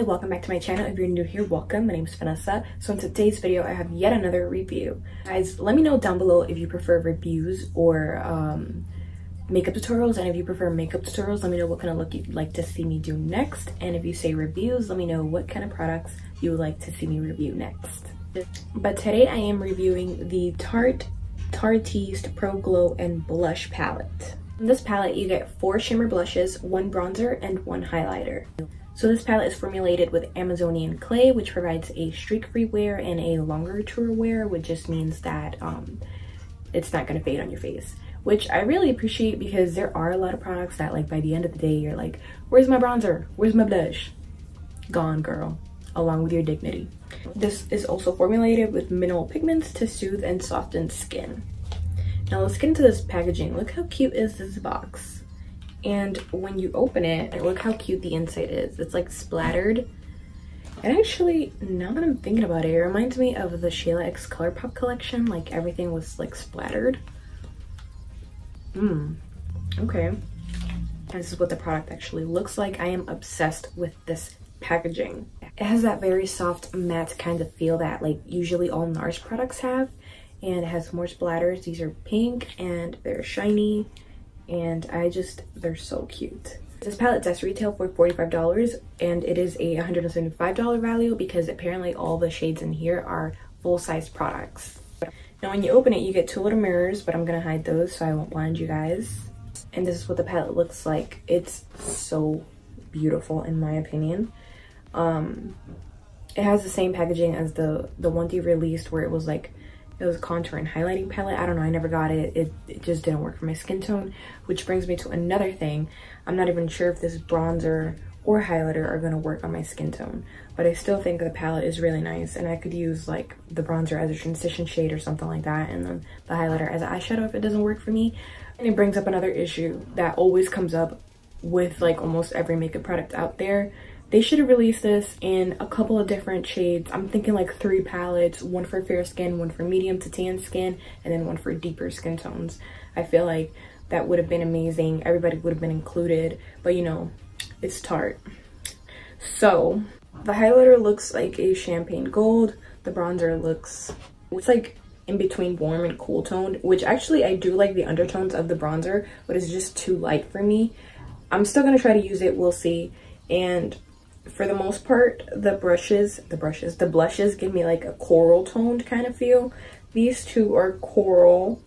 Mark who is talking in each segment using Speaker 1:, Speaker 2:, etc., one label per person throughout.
Speaker 1: welcome back to my channel. If you're new here, welcome. My name is Vanessa. So in today's video, I have yet another review. Guys, let me know down below if you prefer reviews or makeup tutorials, and if you prefer makeup tutorials, let me know what kind of look you'd like to see me do next. And if you say reviews, let me know what kind of products you would like to see me review next. But today I am reviewing the Tarte Tarteist Pro Glow and Blush Palette. In this palette, you get 4 shimmer blushes, 1 bronzer, and 1 highlighter. So this palette is formulated with Amazonian clay, which provides a streak-free wear and a longer tour wear, which just means that it's not gonna fade on your face, which I really appreciate because there are a lot of products that, like, by the end of the day, you're like, where's my bronzer? Where's my blush? Gone, girl, along with your dignity. This is also formulated with mineral pigments to soothe and soften skin. Now let's get into this packaging. Look how cute is this box. And when you open it, look how cute the inside is. It's like splattered. And actually, now that I'm thinking about it, it reminds me of the Shayla X ColourPop collection. Like everything was like splattered. Okay. This is what the product actually looks like. I am obsessed with this packaging. It has that very soft matte kind of feel that like usually all NARS products have. And it has more splatters. These are pink and they're shiny. And they're so cute. This palette does retail for $45 and it is a $175 value because apparently all the shades in here are full-size products. Now when you open it, you get 2 little mirrors, but I'm gonna hide those so I won't blind you guys. And this is what the palette looks like. It's so beautiful in my opinion. It has the same packaging as the one they released where it was like, it was a contour and highlighting palette. I don't know, I never got it. It just didn't work for my skin tone, which brings me to another thing. I'm not even sure if this bronzer or highlighter are gonna work on my skin tone, but I still think the palette is really nice and I could use like the bronzer as a transition shade or something like that, and then the highlighter as an eyeshadow if it doesn't work for me. And it brings up another issue that always comes up with like almost every makeup product out there. They should have released this in a couple of different shades. I'm thinking like 3 palettes, 1 for fair skin, 1 for medium to tan skin, and then 1 for deeper skin tones. I feel like that would have been amazing. Everybody would have been included, but you know, it's Tarte. So the highlighter looks like a champagne gold. The bronzer looks, it's like in between warm and cool toned, which actually I do like the undertones of the bronzer, but it's just too light for me. I'm still gonna try to use it, we'll see. And for the most part, the blushes give me like a coral toned kind of feel. These 2 are coral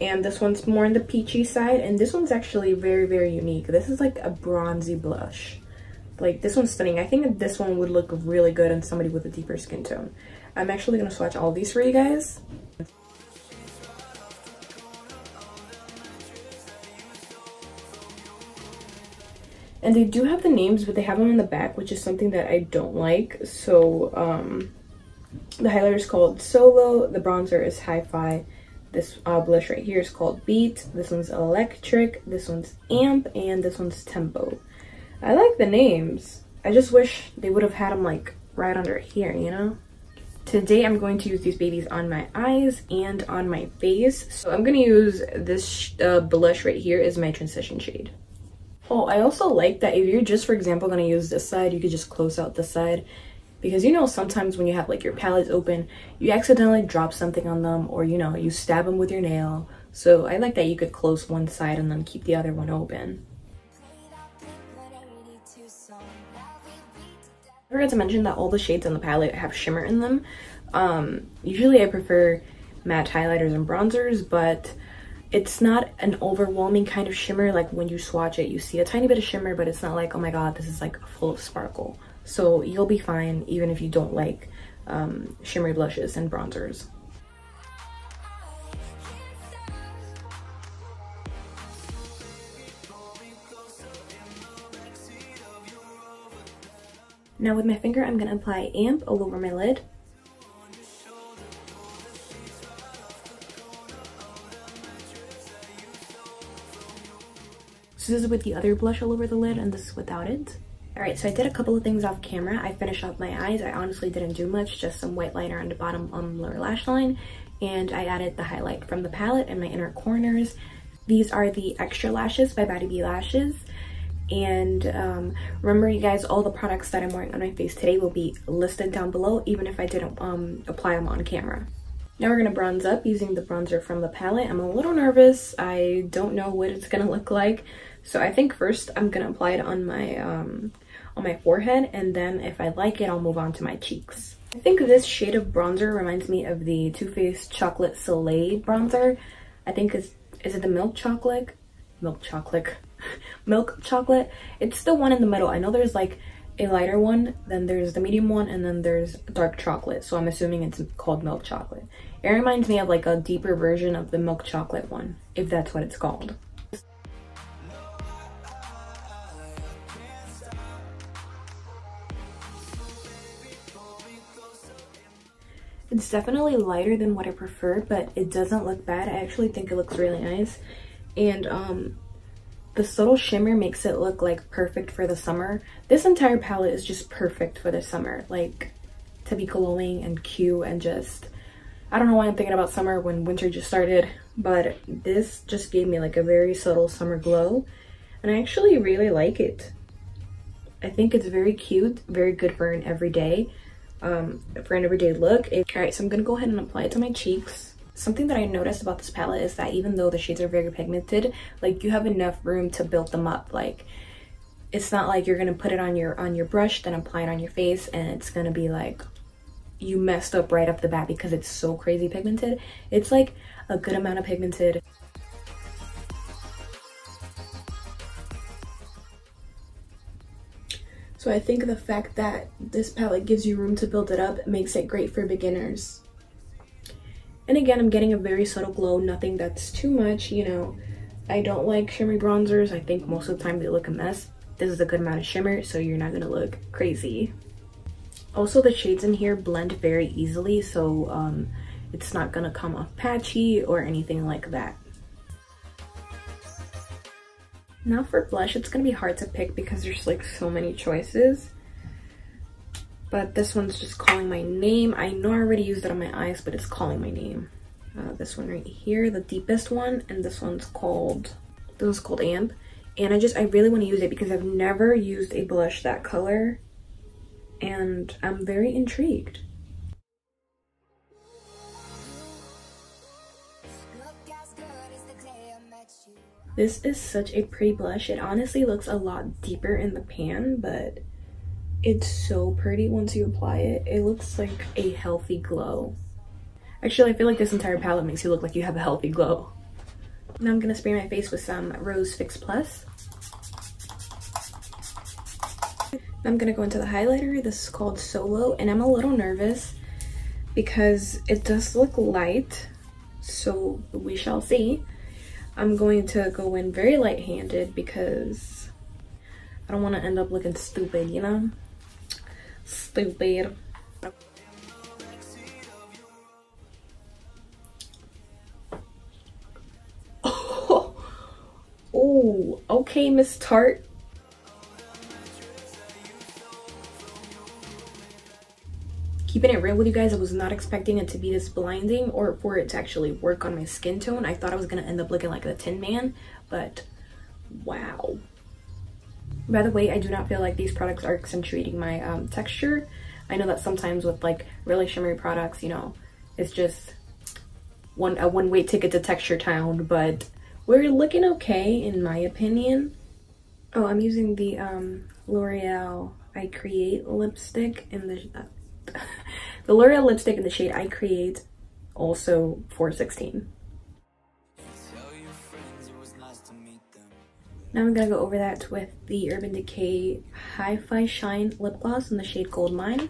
Speaker 1: and this one's more on the peachy side, and this one's actually very, very unique. This is like a bronzy blush. Like this one's stunning. I think that this one would look really good on somebody with a deeper skin tone. I'm actually gonna swatch all these for you guys. And they do have the names, but they have them in the back, which is something that I don't like. So the highlighter is called Solo, the bronzer is Hi-Fi, this blush right here is called Beat, this one's Electric, this one's Amp, and this one's Tempo. I like the names. I just wish they would have had them like right under here, you know? Today I'm going to use these babies on my eyes and on my face. So I'm gonna use this blush right here as my transition shade. Oh, I also like that if you're just, for example, gonna use this side, you could just close out this side. Because, you know, sometimes when you have like your palettes open, you accidentally drop something on them, or, you know, you stab them with your nail. So I like that you could close one side and then keep the other one open. I forgot to mention that all the shades on the palette have shimmer in them. Usually I prefer matte highlighters and bronzers, but it's not an overwhelming kind of shimmer. Like when you swatch it, you see a tiny bit of shimmer, but it's not like, oh my god, this is like full of sparkle. So you'll be fine even if you don't like shimmery blushes and bronzers. Now with my finger, I'm gonna apply Amp all over my lid. So this is with the other blush all over the lid, and this is without it. Alright, so I did a couple of things off camera. I finished off my eyes. I honestly didn't do much, just some white liner on the bottom lower lash line. And I added the highlight from the palette in my inner corners. These are the Extra Lashes by Baddie B lashes. And remember you guys, all the products that I'm wearing on my face today will be listed down below, even if I didn't apply them on camera. Now we're gonna bronze up using the bronzer from the palette. I'm a little nervous. I don't know what it's gonna look like, so I think first I'm gonna apply it on my forehead, and then if I like it, I'll move on to my cheeks. I think this shade of bronzer reminds me of the Too Faced Chocolate Soleil bronzer. I think is it the milk chocolate? Milk chocolate. It's the one in the middle. I know there's like a lighter one, then there's the medium one, and then there's dark chocolate, so I'm assuming it's called milk chocolate. It reminds me of like a deeper version of the milk chocolate one, if that's what it's called. It's definitely lighter than what I prefer, but it doesn't look bad. I actually think it looks really nice. And the subtle shimmer makes it look like perfect for the summer. This entire palette is just perfect for the summer, like to be glowing and cute, and just, I don't know why I'm thinking about summer when winter just started, but this just gave me like a very subtle summer glow, and I actually really like it. I think it's very cute, very good for an everyday look. All right, so I'm gonna go ahead and apply it to my cheeks. Something that I noticed about this palette is that even though the shades are very pigmented, like you have enough room to build them up. Like it's not like you're gonna put it on your brush, then apply it on your face, and it's gonna be like you messed up right off the bat because it's so crazy pigmented. It's like a good amount of pigmented. So I think the fact that this palette gives you room to build it up makes it great for beginners. And again, I'm getting a very subtle glow, nothing that's too much, you know. I don't like shimmery bronzers. I think most of the time they look a mess. This is a good amount of shimmer, so you're not gonna look crazy. Also, the shades in here blend very easily, so it's not gonna come off patchy or anything like that. Now for blush, it's gonna be hard to pick because there's like so many choices. But this one's just calling my name. I know I already used it on my eyes, but it's calling my name. This one right here, the deepest one, and this one's called Amp. And I really want to use it because I've never used a blush that color, and I'm very intrigued. This is such a pretty blush. It honestly looks a lot deeper in the pan, but it's so pretty once you apply it. It looks like a healthy glow. Actually, I feel like this entire palette makes you look like you have a healthy glow. Now I'm gonna spray my face with some Rose Fix Plus. I'm gonna go into the highlighter. This is called Solo, and I'm a little nervous because it does look light, so we shall see. I'm going to go in very light-handed because I don't want to end up looking stupid, you know? Stupid. Oh, okay, Miss Tarte. Keeping it real with you guys, I was not expecting it to be this blinding or for it to actually work on my skin tone. I thought I was gonna end up looking like the Tin Man, but wow. By the way, I do not feel like these products are accentuating my texture. I know that sometimes with like really shimmery products, you know, it's just a one-way ticket to texture town, but we're looking okay in my opinion. Oh, I'm using the L'Oreal I Create lipstick in the L'Oreal lipstick in the shade I Create, also 416. Now I'm gonna go over that with the Urban Decay Hi-Fi Shine lip gloss in the shade Goldmine.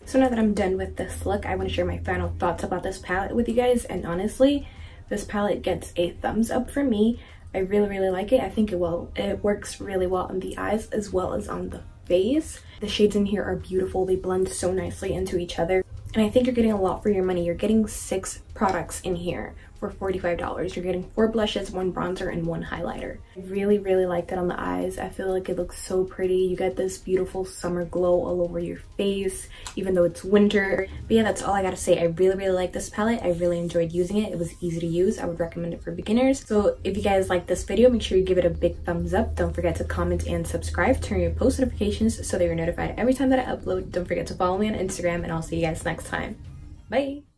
Speaker 1: So now that I'm done with this look, I want to share my final thoughts about this palette with you guys. And honestly, this palette gets a thumbs up from me. I really like it. I think it works really well on the eyes as well as on the face. The shades in here are beautiful. They blend so nicely into each other. And I think you're getting a lot for your money. You're getting 6 products in here for $45. You're getting 4 blushes, 1 bronzer, and 1 highlighter. I really like it on the eyes. I feel like it looks so pretty. You get this beautiful summer glow all over your face, even though it's winter. But yeah, that's all I gotta say. I really like this palette. I really enjoyed using it. It was easy to use. I would recommend it for beginners. So if you guys like this video, make sure you give it a big thumbs up. Don't forget to comment and subscribe. Turn your post notifications so that you're notified every time that I upload. Don't forget to follow me on Instagram, and I'll see you guys next time. Bye!